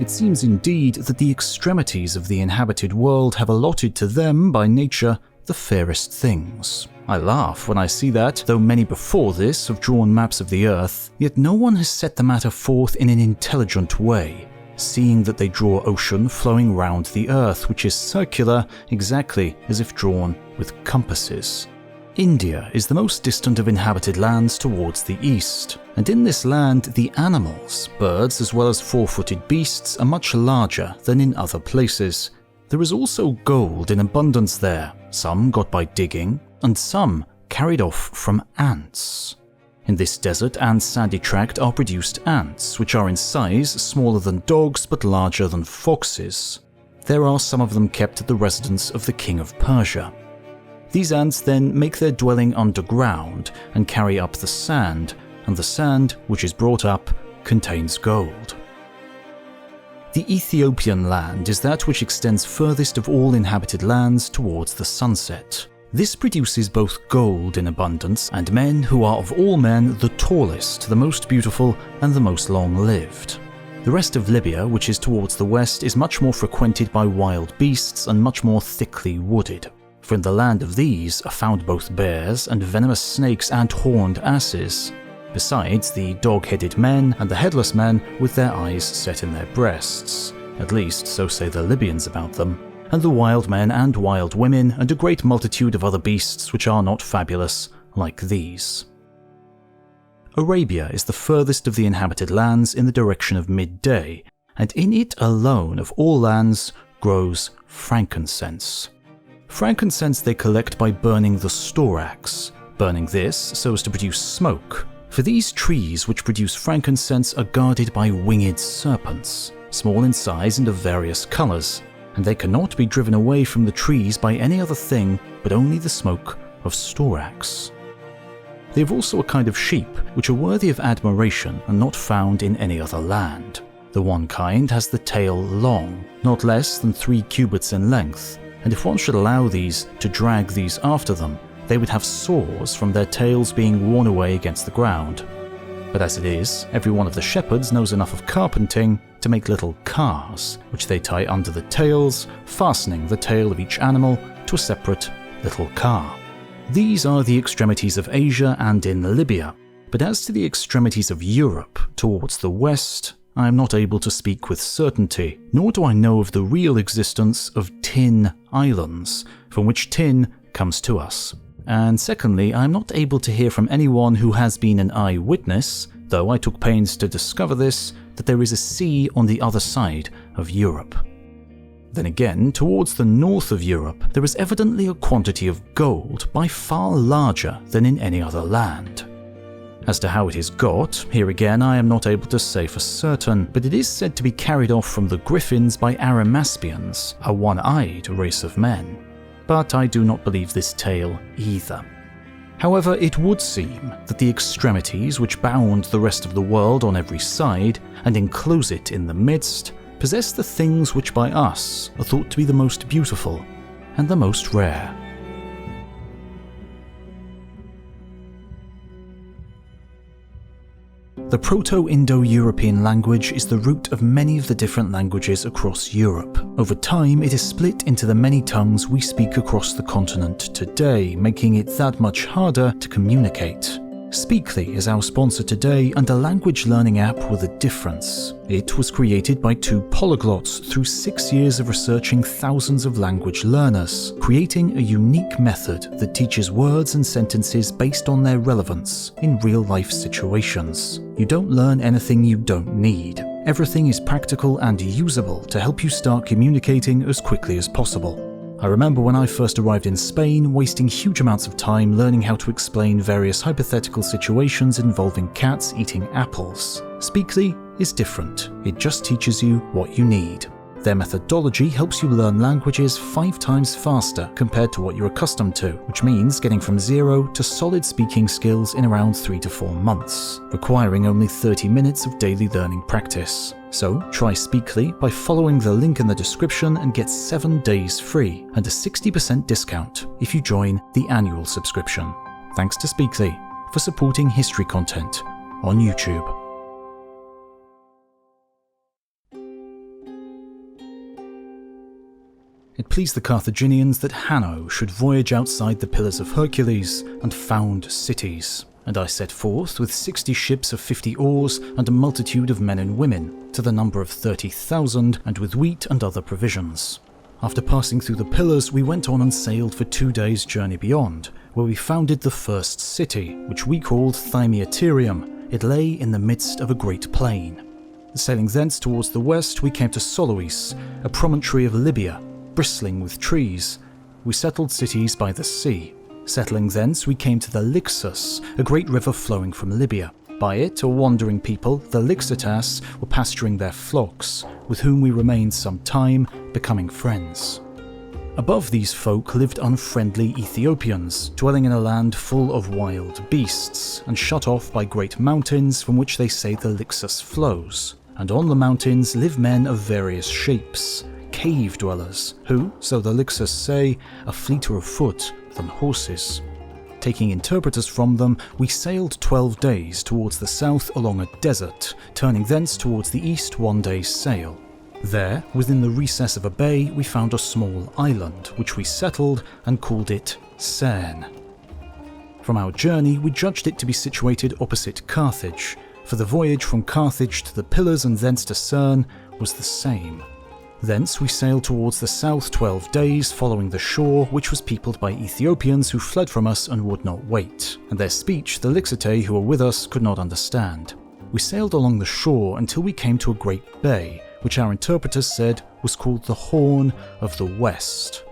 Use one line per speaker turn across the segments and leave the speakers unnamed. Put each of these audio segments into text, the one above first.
it seems indeed that the extremities of the inhabited world have allotted to them by nature the fairest things. I laugh when I see that, though many before this have drawn maps of the earth, yet no one has set the matter forth in an intelligent way, seeing that they draw ocean flowing round the earth, which is circular, exactly as if drawn with compasses. India is the most distant of inhabited lands towards the east, and in this land the animals, birds as well as four-footed beasts, are much larger than in other places. There is also gold in abundance there, some got by digging, and some carried off from ants. In this desert and sandy tract are produced ants, which are in size smaller than dogs but larger than foxes. There are some of them kept at the residence of the king of Persia. These ants then make their dwelling underground and carry up the sand, and the sand, which is brought up, contains gold. The Ethiopian land is that which extends furthest of all inhabited lands towards the sunset. This produces both gold in abundance and men who are of all men the tallest, the most beautiful, and the most long-lived. The rest of Libya, which is towards the west, is much more frequented by wild beasts and much more thickly wooded. For in the land of these are found both bears and venomous snakes and horned asses, besides the dog-headed men and the headless men with their eyes set in their breasts, at least so say the Libyans about them, and the wild men and wild women and a great multitude of other beasts which are not fabulous like these. Arabia is the furthest of the inhabited lands in the direction of midday, and in it alone of all lands grows frankincense. Frankincense they collect by burning the storax, burning this so as to produce smoke. For these trees which produce frankincense are guarded by winged serpents, small in size and of various colours, and they cannot be driven away from the trees by any other thing but only the smoke of storax. They have also a kind of sheep which are worthy of admiration and not found in any other land. The one kind has the tail long, not less than 3 cubits in length, and if one should allow these to drag these after them, they would have sores from their tails being worn away against the ground. But as it is, every one of the shepherds knows enough of carpenting to make little cars, which they tie under the tails, fastening the tail of each animal to a separate little car. These are the extremities of Asia and in Libya, but as to the extremities of Europe towards the west, I am not able to speak with certainty, nor do I know of the real existence of tin islands, from which tin comes to us. And secondly, I am not able to hear from anyone who has been an eyewitness, though I took pains to discover this, that there is a sea on the other side of Europe. Then again, towards the north of Europe, there is evidently a quantity of gold by far larger than in any other land. As to how it is got, here again I am not able to say for certain, but it is said to be carried off from the Griffins by Arimaspians, a one-eyed race of men. But I do not believe this tale either. However, it would seem that the extremities which bound the rest of the world on every side and enclose it in the midst possess the things which by us are thought to be the most beautiful and the most rare. The Proto-Indo-European language is the root of many of the different languages across Europe. Over time, it is split into the many tongues we speak across the continent today, making it that much harder to communicate. Speakly is our sponsor today, and a language learning app with a difference. It was created by 2 polyglots through 6 years of researching thousands of language learners, creating a unique method that teaches words and sentences based on their relevance in real-life situations. You don't learn anything you don't need. Everything is practical and usable to help you start communicating as quickly as possible. I remember when I first arrived in Spain, wasting huge amounts of time learning how to explain various hypothetical situations involving cats eating apples. Speakly is different. It just teaches you what you need. Their methodology helps you learn languages 5 times faster compared to what you're accustomed to, which means getting from 0 to solid speaking skills in around 3 to 4 months, requiring only 30 minutes of daily learning practice. So try Speakly by following the link in the description and get 7 days free and a 60% discount if you join the annual subscription. Thanks to Speakly for supporting history content on YouTube. It pleased the Carthaginians that Hanno should voyage outside the Pillars of Hercules and found cities, and I set forth with 60 ships of 50 oars and a multitude of men and women, to the number of 30,000, and with wheat and other provisions. After passing through the Pillars, we went on and sailed for 2 days' journey beyond, where we founded the first city, which we called Thymiaterium. It lay in the midst of a great plain. Sailing thence towards the west, we came to Solois, a promontory of Libya, bristling with trees. We settled cities by the sea. Settling thence, we came to the Lixus, a great river flowing from Libya. By it, a wandering people, the Lixitas, were pasturing their flocks, with whom we remained some time, becoming friends. Above these folk lived unfriendly Ethiopians, dwelling in a land full of wild beasts, and shut off by great mountains from which they say the Lixus flows. And on the mountains live men of various shapes, cave dwellers, who, so the Lixus say, are fleeter of foot than horses. Taking interpreters from them, we sailed 12 days towards the south along a desert, turning thence towards the east 1 day's sail. There, within the recess of a bay, we found a small island, which we settled and called it Cerne. From our journey, we judged it to be situated opposite Carthage, for the voyage from Carthage to the Pillars and thence to Cerne was the same. Thence we sailed towards the south 12 days, following the shore, which was peopled by Ethiopians who fled from us and would not wait, and their speech the Lixitae who were with us could not understand. We sailed along the shore until we came to a great bay, which our interpreters said was called the Horn of the West.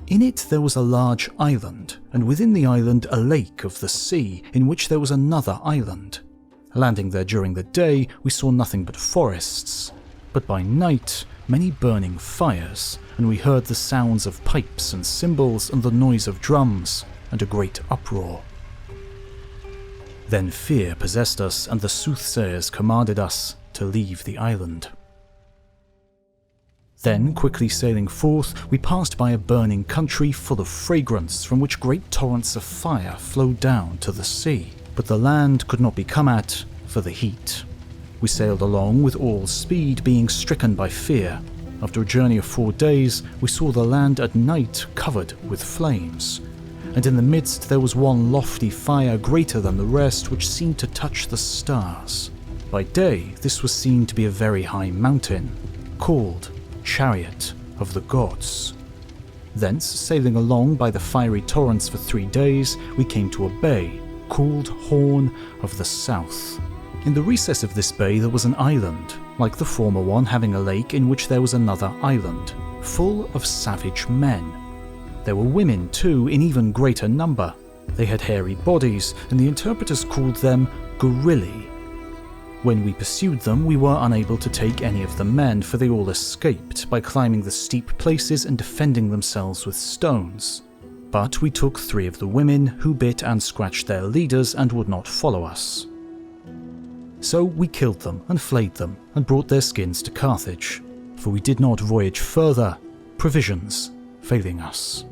In it there was a large island, and within the island a lake of the sea, in which there was another island. Landing there during the day, we saw nothing but forests, but by night many burning fires, and we heard the sounds of pipes and cymbals and the noise of drums, and a great uproar. Then fear possessed us, and the soothsayers commanded us to leave the island. Then, quickly sailing forth, we passed by a burning country full of fragrance, from which great torrents of fire flowed down to the sea, but the land could not be come at for the heat. We sailed along with all speed, being stricken by fear. After a journey of 4 days, we saw the land at night covered with flames, and in the midst there was one lofty fire greater than the rest, which seemed to touch the stars. By day this was seen to be a very high mountain, called Chariot of the Gods. Thence, sailing along by the fiery torrents for 3 days, we came to a bay, called Horn of the South. In the recess of this bay there was an island, like the former one, having a lake in which there was another island, full of savage men. There were women too, in even greater number. They had hairy bodies, and the interpreters called them Gorilli. When we pursued them, we were unable to take any of the men, for they all escaped by climbing the steep places and defending themselves with stones. But we took 3 of the women, who bit and scratched their leaders and would not follow us. So we killed them and flayed them, and brought their skins to Carthage, for we did not voyage further, provisions failing us.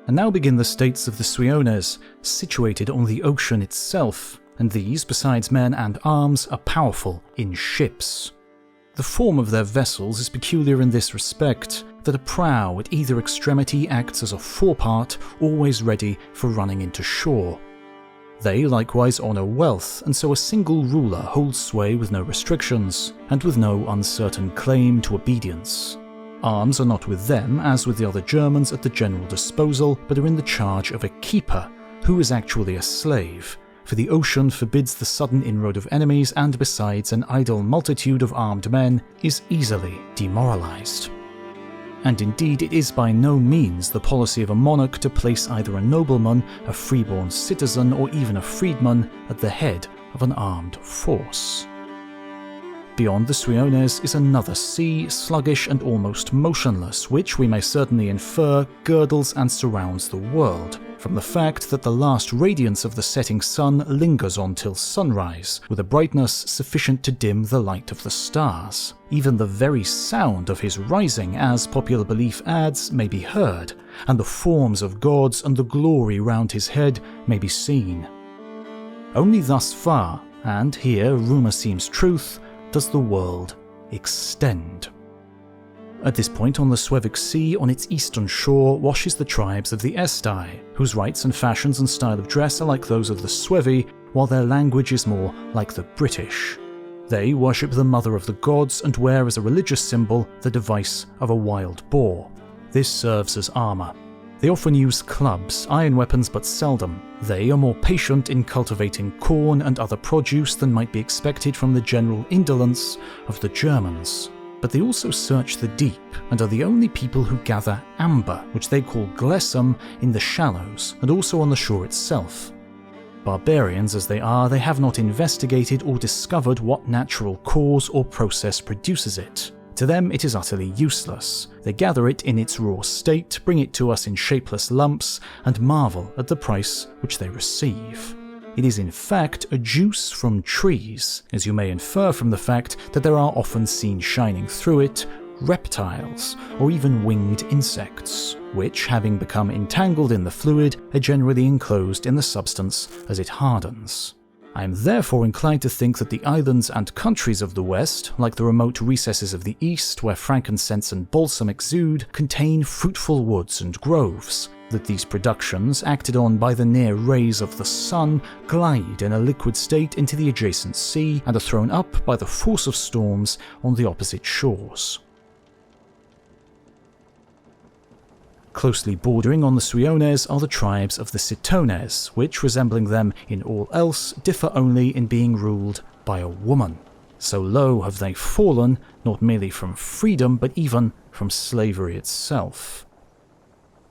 And now begin the states of the Suiones, situated on the ocean itself, and these, besides men and arms, are powerful in ships. The form of their vessels is peculiar in this respect, that a prow at either extremity acts as a forepart, always ready for running into shore. They likewise honour wealth, and so a single ruler holds sway with no restrictions, and with no uncertain claim to obedience. Arms are not with them, as with the other Germans, at the general disposal, but are in the charge of a keeper, who is actually a slave, for the ocean forbids the sudden inroad of enemies, and besides, an idle multitude of armed men is easily demoralized. And indeed it is by no means the policy of a monarch to place either a nobleman, a freeborn citizen, or even a freedman at the head of an armed force. Beyond the Suiones is another sea, sluggish and almost motionless, which we may certainly infer girdles and surrounds the world, from the fact that the last radiance of the setting sun lingers on till sunrise, with a brightness sufficient to dim the light of the stars. Even the very sound of his rising, as popular belief adds, may be heard, and the forms of gods and the glory round his head may be seen. Only thus far, and here rumour seems truth, does the world extend. At this point on the Suevic Sea, on its eastern shore, washes the tribes of the Esti, whose rites and fashions and style of dress are like those of the Suevi, while their language is more like the British. They worship the mother of the gods and wear as a religious symbol the device of a wild boar. This serves as armour. They often use clubs, iron weapons but seldom. They are more patient in cultivating corn and other produce than might be expected from the general indolence of the Germans. But they also search the deep, and are the only people who gather amber, which they call glessum, in the shallows, and also on the shore itself. Barbarians as they are, they have not investigated or discovered what natural cause or process produces it. To them it is utterly useless. They gather it in its raw state, bring it to us in shapeless lumps, and marvel at the price which they receive. It is in fact a juice from trees, as you may infer from the fact that there are often seen shining through it reptiles, or even winged insects, which, having become entangled in the fluid, are generally enclosed in the substance as it hardens. I am therefore inclined to think that the islands and countries of the West, like the remote recesses of the East where frankincense and balsam exude, contain fruitful woods and groves, that these productions, acted on by the near rays of the sun, glide in a liquid state into the adjacent sea and are thrown up by the force of storms on the opposite shores. Closely bordering on the Suiones are the tribes of the Citones, which, resembling them in all else, differ only in being ruled by a woman. So low have they fallen, not merely from freedom, but even from slavery itself.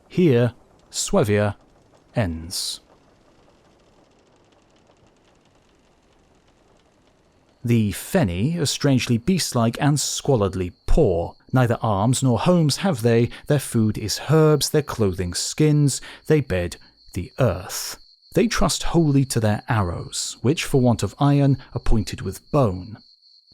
Here, Suevia ends. The Feni are strangely beast-like and squalidly poor. Neither arms nor homes have they, their food is herbs, their clothing skins, they bed the earth. They trust wholly to their arrows, which for want of iron are pointed with bone.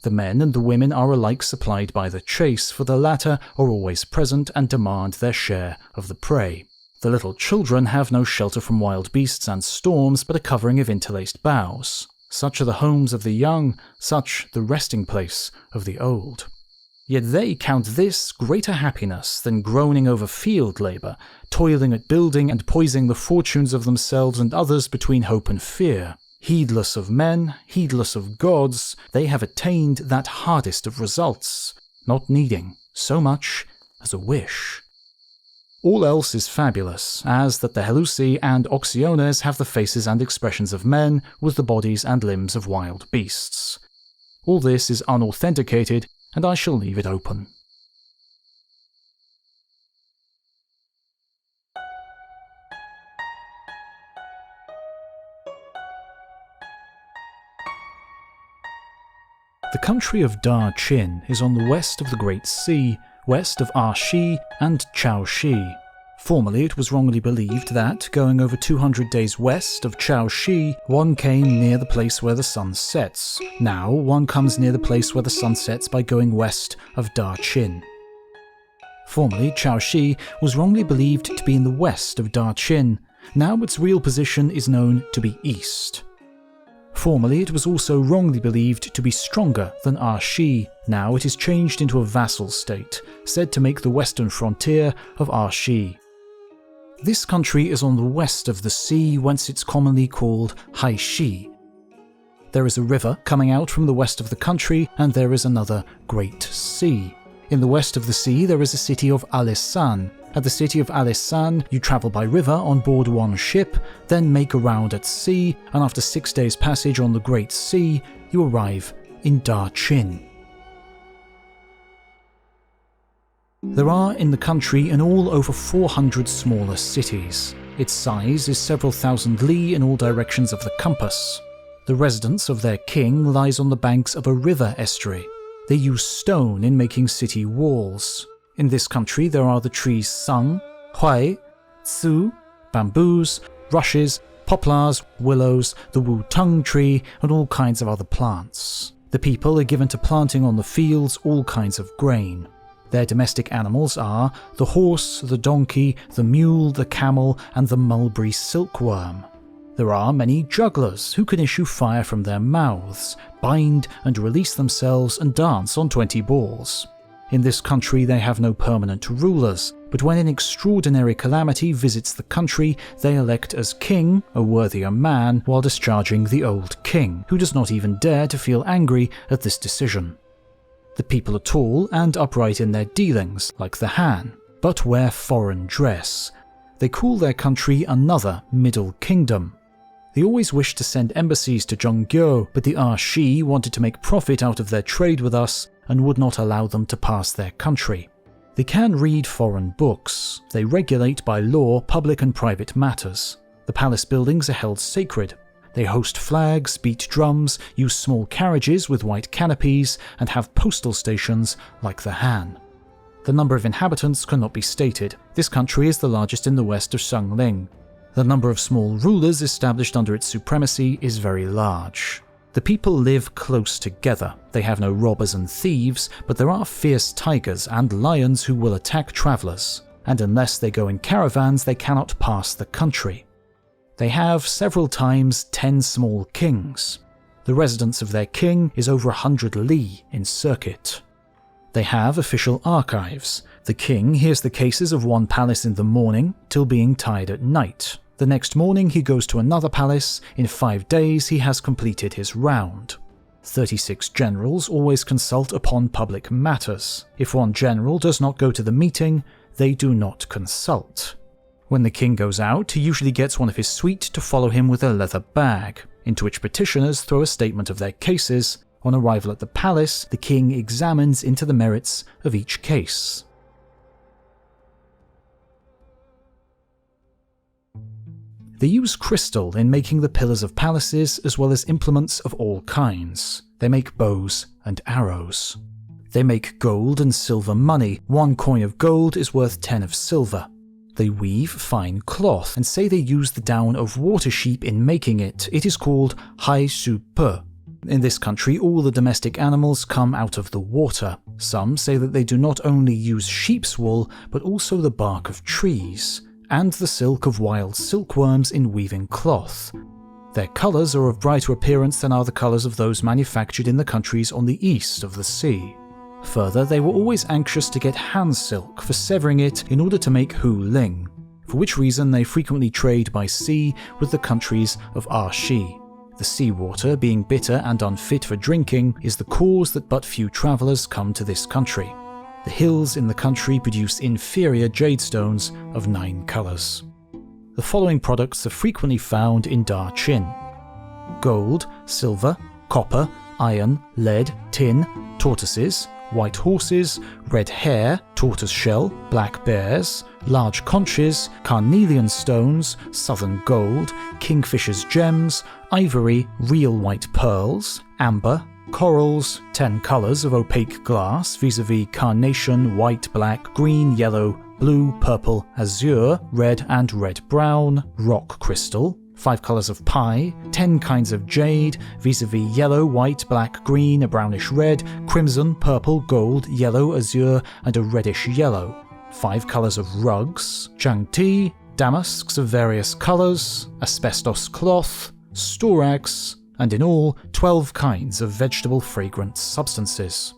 The men and the women are alike supplied by the chase, for the latter are always present and demand their share of the prey. The little children have no shelter from wild beasts and storms, but a covering of interlaced boughs. Such are the homes of the young, such the resting place of the old. Yet they count this greater happiness than groaning over field labour, toiling at building and poising the fortunes of themselves and others between hope and fear. Heedless of men, heedless of gods, they have attained that hardest of results, not needing so much as a wish. All else is fabulous, as that the Helusi and Oxiones have the faces and expressions of men with the bodies and limbs of wild beasts. All this is unauthenticated, and I shall leave it open. The country of Da Chin is on the west of the Great Sea, west of Ah Shi and Chao Shi. Formerly it was wrongly believed that, going over 200 days west of Chao Shi, one came near the place where the sun sets. Now one comes near the place where the sun sets by going west of Da Chin. Formerly Chao Shi was wrongly believed to be in the west of Da Chin. Now its real position is known to be east. Formerly it was also wrongly believed to be stronger than Ah Shi. Now it is changed into a vassal state, said to make the western frontier of Ah Shi. This country is on the west of the sea, whence it's commonly called Hai Shi. There is a river coming out from the west of the country, and there is another great sea. In the west of the sea there is a city of Alesan. At the city of Alesan, you travel by river on board one ship, then make a round at sea, and after 6 days' passage on the Great Sea, you arrive in Da Chin. There are in the country in all over 400 smaller cities. Its size is several thousand li in all directions of the compass. The residence of their king lies on the banks of a river estuary. They use stone in making city walls. In this country there are the trees sung, huai, tsu, bamboos, rushes, poplars, willows, the wu-tung tree, and all kinds of other plants. The people are given to planting on the fields all kinds of grain. Their domestic animals are the horse, the donkey, the mule, the camel, and the mulberry silkworm. There are many jugglers who can issue fire from their mouths, bind and release themselves, and dance on 20 balls. In this country they have no permanent rulers, but when an extraordinary calamity visits the country, they elect as king a worthier man while discharging the old king, who does not even dare to feel angry at this decision. The people are tall and upright in their dealings, like the Han, but wear foreign dress. They call their country another Middle Kingdom. They always wished to send embassies to Zhonggyo, but the Arshi wanted to make profit out of their trade with us and would not allow them to pass their country. They can read foreign books. They regulate by law public and private matters. The palace buildings are held sacred. They host flags, beat drums, use small carriages with white canopies, and have postal stations like the Han. The number of inhabitants cannot be stated. This country is the largest in the west of Shangling. The number of small rulers established under its supremacy is very large. The people live close together. They have no robbers and thieves, but there are fierce tigers and lions who will attack travellers, and unless they go in caravans they cannot pass the country. They have several times 10 small kings. The residence of their king is over 100 li in circuit. They have official archives. The king hears the cases of one palace in the morning till being tired at night. The next morning he goes to another palace. In 5 days he has completed his round. 36 generals always consult upon public matters. If one general does not go to the meeting, they do not consult. When the king goes out, he usually gets one of his suite to follow him with a leather bag, into which petitioners throw a statement of their cases. On arrival at the palace, the king examines into the merits of each case. They use crystal in making the pillars of palaces as well as implements of all kinds. They make bows and arrows. They make gold and silver money. 1 coin of gold is worth 10 of silver. They weave fine cloth and say they use the down of water sheep in making it. It is called hai su pe. In this country, all the domestic animals come out of the water. Some say that they do not only use sheep's wool, but also the bark of trees, and the silk of wild silkworms in weaving cloth. Their colours are of brighter appearance than are the colours of those manufactured in the countries on the east of the sea. Further, they were always anxious to get Han silk for severing it in order to make Hu Ling, for which reason they frequently trade by sea with the countries of Arshi. The seawater, being bitter and unfit for drinking, is the cause that but few travellers come to this country. The hills in the country produce inferior jade stones of 9 colours. The following products are frequently found in Da Chin: gold, silver, copper, iron, lead, tin, tortoises, white horses, red hare, tortoise shell, black bears, large conches, carnelian stones, southern gold, kingfisher's gems, ivory, real white pearls, amber, corals, 10 colours of opaque glass vis-a-vis carnation, white, black, green, yellow, blue, purple, azure, red and red-brown, rock crystal, 5 colours of pie, 10 kinds of jade vis-a-vis yellow, white, black, green, a brownish red, crimson, purple, gold, yellow, azure and a reddish yellow, 5 colours of rugs, changti, damasks of various colours, asbestos cloth, storax, and in all 12 kinds of vegetable fragrant substances.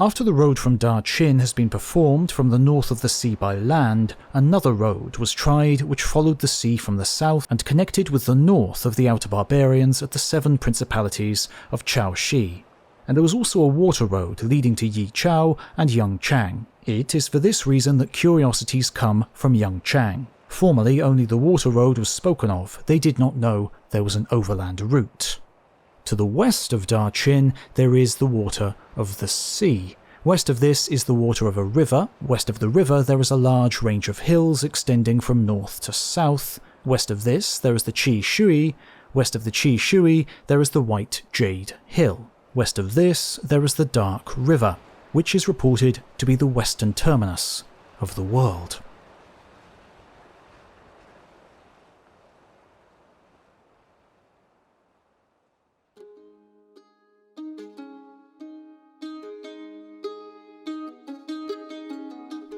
After the road from Da Chin has been performed from the north of the sea by land, another road was tried which followed the sea from the south and connected with the north of the outer barbarians at the 7 principalities of Chaoshi. And there was also a water road leading to Yichao and Yangchang. It is for this reason that curiosities come from Yangchang. Formerly only the water road was spoken of. They did not know there was an overland route. To the west of Da Chin there is the water of the sea. West of this is the water of a river. West of the river there is a large range of hills extending from north to south. West of this, there is the Chi Shui. West of the Chi Shui, there is the White Jade Hill. West of this, there is the Dark River, which is reported to be the western terminus of the world.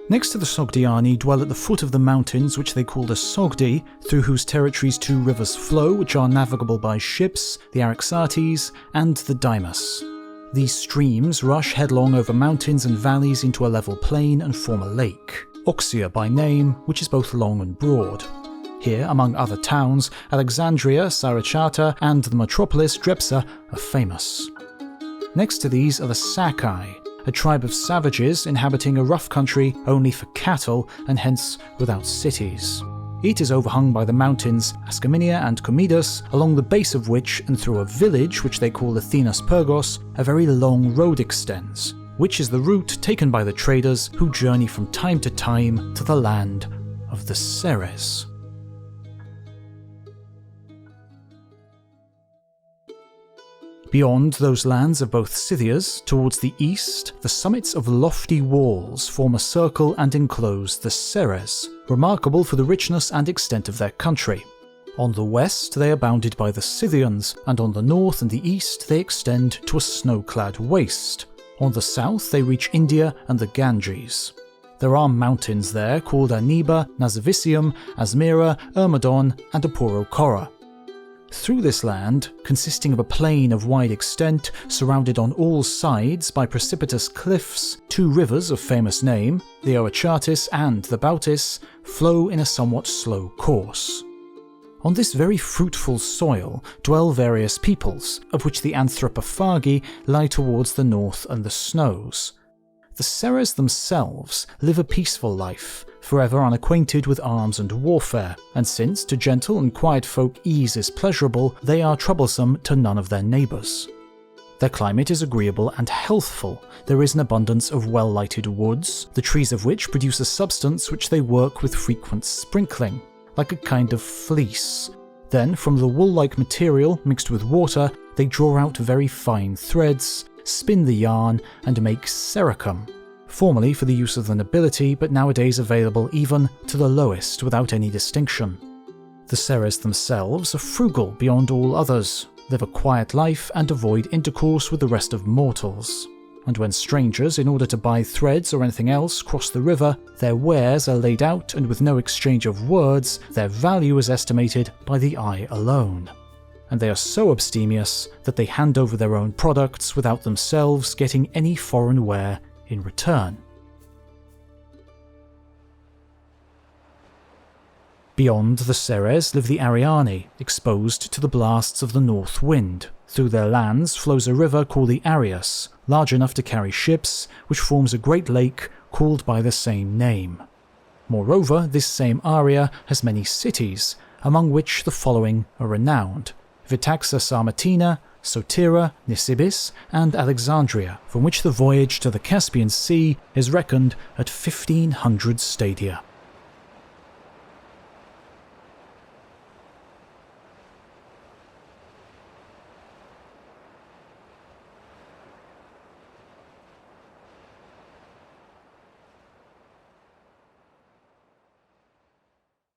Next to the Sogdiani dwell at the foot of the mountains which they call the Sogdi, through whose territories two rivers flow which are navigable by ships, the Araxates and the Dymus. These streams rush headlong over mountains and valleys into a level plain and form a lake, Oxia by name, which is both long and broad. Here, among other towns, Alexandria, Sarachata and the metropolis Drepsa are famous. Next to these are the Sakai, a tribe of savages inhabiting a rough country only for cattle and hence without cities. It is overhung by the mountains Ascaminia and Comidus, along the base of which and through a village which they call Athenas Pyrgos, a very long road extends, which is the route taken by the traders who journey from time to time to the land of the Ceres. Beyond those lands of both Scythias, towards the east, the summits of lofty walls form a circle and enclose the Ceres, remarkable for the richness and extent of their country. On the west they are bounded by the Scythians, and on the north and the east they extend to a snow-clad waste. On the south they reach India and the Ganges. There are mountains there called Aniba, Nazavisium, Asmira, Ermodon and Aporokora. Through this land, consisting of a plain of wide extent, surrounded on all sides by precipitous cliffs, two rivers of famous name, the Oachatis and the Bautis, flow in a somewhat slow course. On this very fruitful soil dwell various peoples, of which the Anthropophagi lie towards the north and the snows. The Ceres themselves live a peaceful life, forever unacquainted with arms and warfare, and since to gentle and quiet folk ease is pleasurable, they are troublesome to none of their neighbours. Their climate is agreeable and healthful. There is an abundance of well-lighted woods, the trees of which produce a substance which they work with frequent sprinkling, like a kind of fleece. Then, from the wool-like material mixed with water, they draw out very fine threads, spin the yarn, and make sericum, formerly for the use of the nobility, but nowadays available even to the lowest without any distinction. The Ceres themselves are frugal beyond all others, live a quiet life and avoid intercourse with the rest of mortals. And when strangers, in order to buy threads or anything else, cross the river, their wares are laid out and with no exchange of words, their value is estimated by the eye alone. And they are so abstemious that they hand over their own products without themselves getting any foreign ware in return. Beyond the Ceres live the Ariani, exposed to the blasts of the north wind. Through their lands flows a river called the Arius, large enough to carry ships, which forms a great lake called by the same name. Moreover, this same area has many cities, among which the following are renowned: Vitaxa Sarmatina, Sotira, Nisibis, and Alexandria, from which the voyage to the Caspian Sea is reckoned at 1,500 stadia.